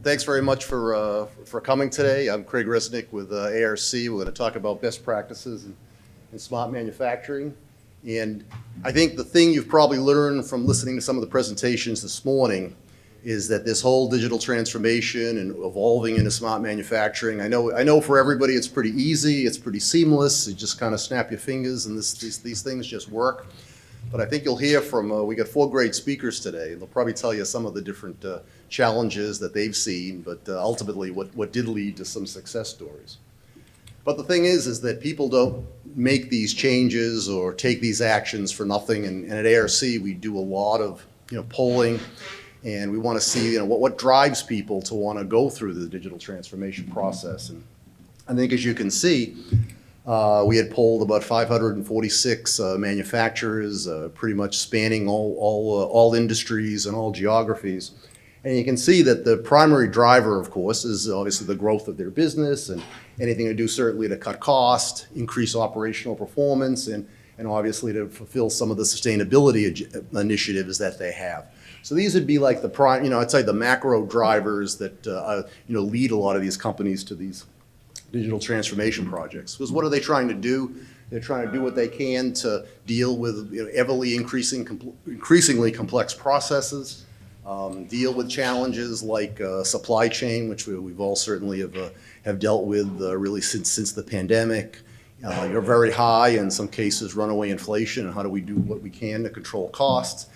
Thanks very much for coming today. I'm Craig Resnick with ARC. We're going to talk about best practices in smart manufacturing. And I think the thing you've probably learned from listening to some of the presentations this morning is that this whole digital transformation and evolving into smart manufacturing, I know for everybody it's pretty easy, it's pretty seamless. You just kind of snap your fingers and these things just work. But I think you'll hear from, we got 4 great speakers today. They'll probably tell you some of the different challenges that they've seen, but ultimately what did lead to some success stories. But the thing is that people don't make these changes or take these actions for nothing. And at ARC, we do a lot of polling, and we want to see what drives people to want to go through the digital transformation process. And I think, as you can see, we had polled about 546 manufacturers, pretty much spanning all industries and all geographies. And you can see that the primary driver, of course, is obviously the growth of their business and anything to do certainly to cut cost, increase operational performance, and obviously to fulfill some of the sustainability initiatives that they have. So these would be like the I'd say the macro drivers that lead a lot of these companies to these digital transformation projects. Because what are they trying to do? They're trying to do what they can to deal with increasingly complex processes, deal with challenges like supply chain, which we've all certainly have dealt with really since the pandemic. You're very high, in some cases runaway inflation, and how do we do what we can to control costs?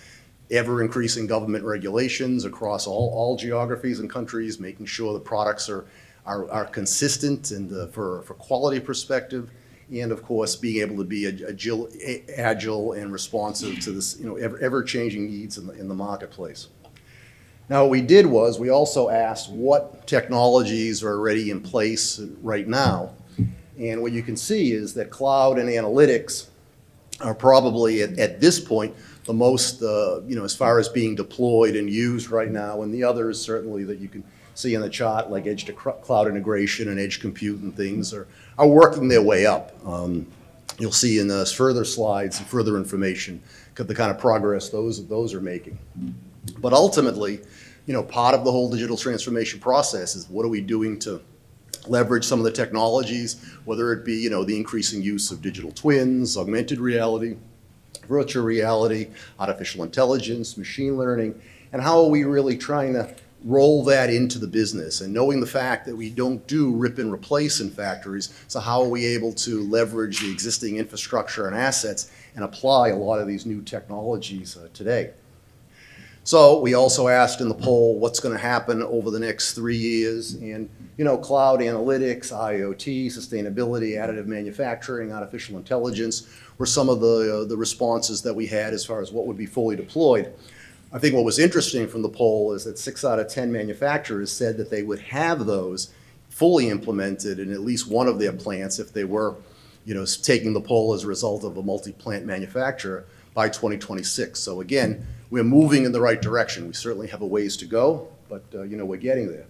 Ever-increasing government regulations across all geographies and countries, making sure the products are consistent and for quality perspective, and of course being able to be agile and responsive to this ever-changing needs in the marketplace. Now what we did was we also asked what technologies are already in place right now, and what you can see is that cloud and analytics are probably at this point the most as far as being deployed and used right now, and the others certainly that you can see in the chart, like edge to cloud integration and edge compute and things are working their way up. You'll see in the further slides and further information the kind of progress those are making. But ultimately, part of the whole digital transformation process is what are we doing to leverage some of the technologies, whether it be the increasing use of digital twins, augmented reality, virtual reality, artificial intelligence, machine learning, and how are we really trying to roll that into the business, and knowing the fact that we don't do rip and replace in factories, so how are we able to leverage the existing infrastructure and assets and apply a lot of these new technologies today. So we also asked in the poll what's going to happen over the next 3 years, and cloud analytics, IoT, sustainability, additive manufacturing, artificial intelligence were some of the responses that we had as far as what would be fully deployed. I think what was interesting from the poll is that 6 out of 10 manufacturers said that they would have those fully implemented in at least one of their plants if they were, taking the poll as a result of a multi-plant manufacturer by 2026. So again, we're moving in the right direction. We certainly have a ways to go, but we're getting there.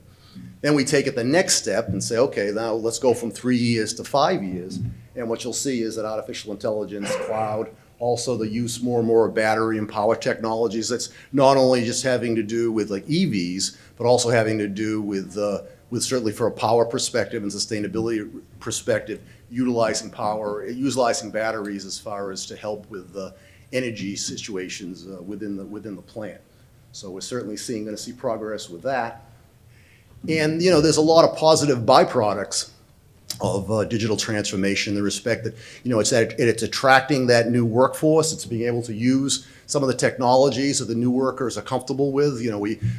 Then we take it the next step and say, okay, now let's go from 3 years to 5 years. And what you'll see is that artificial intelligence, cloud, also the use more and more of battery and power technologies. That's not only just having to do with like EVs, but also having to do with certainly for a power perspective and sustainability perspective, utilizing batteries as far as to help with energy situations within the plant. So we're certainly going to see progress with that. And there's a lot of positive byproducts of digital transformation in the respect that it's attracting that new workforce. It's being able to use some of the technologies that the new workers are comfortable with.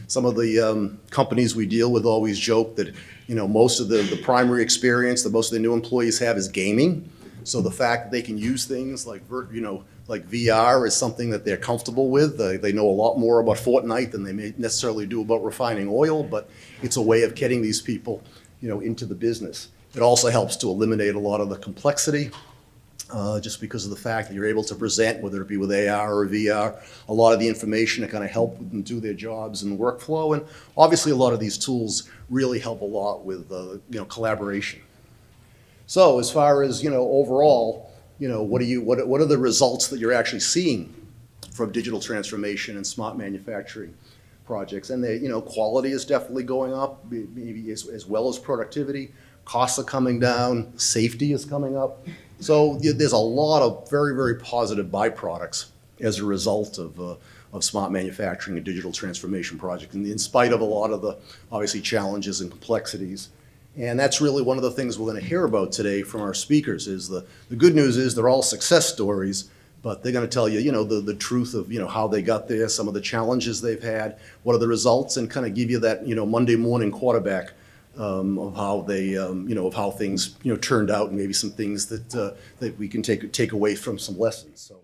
Some of the companies we deal with always joke that most of the primary experience that most of the new employees have is gaming. So the fact that they can use things like VR is something that they're comfortable with. They know a lot more about Fortnite than they may necessarily do about refining oil, but it's a way of getting these people into the business. It also helps to eliminate a lot of the complexity, just because of the fact that you're able to present, whether it be with AR or VR, a lot of the information to kind of help them do their jobs and workflow. And obviously a lot of these tools really help a lot with collaboration. So as far as overall, what are the results that you're actually seeing from digital transformation and smart manufacturing? projects. And quality is definitely going up, maybe as well as productivity. Costs are coming down, safety is coming up. So there's a lot of very, very positive byproducts as a result of smart manufacturing and digital transformation projects, and in spite of a lot of the, obviously, challenges and complexities. And that's really one of the things we're going to hear about today from our speakers. Is the good news is they're all success stories, but they're going to tell you, the truth of, how they got there, some of the challenges they've had, what are the results, and kind of give you that, Monday morning quarterback of how they, of how things, turned out, and maybe some things that we can take away from some lessons. So.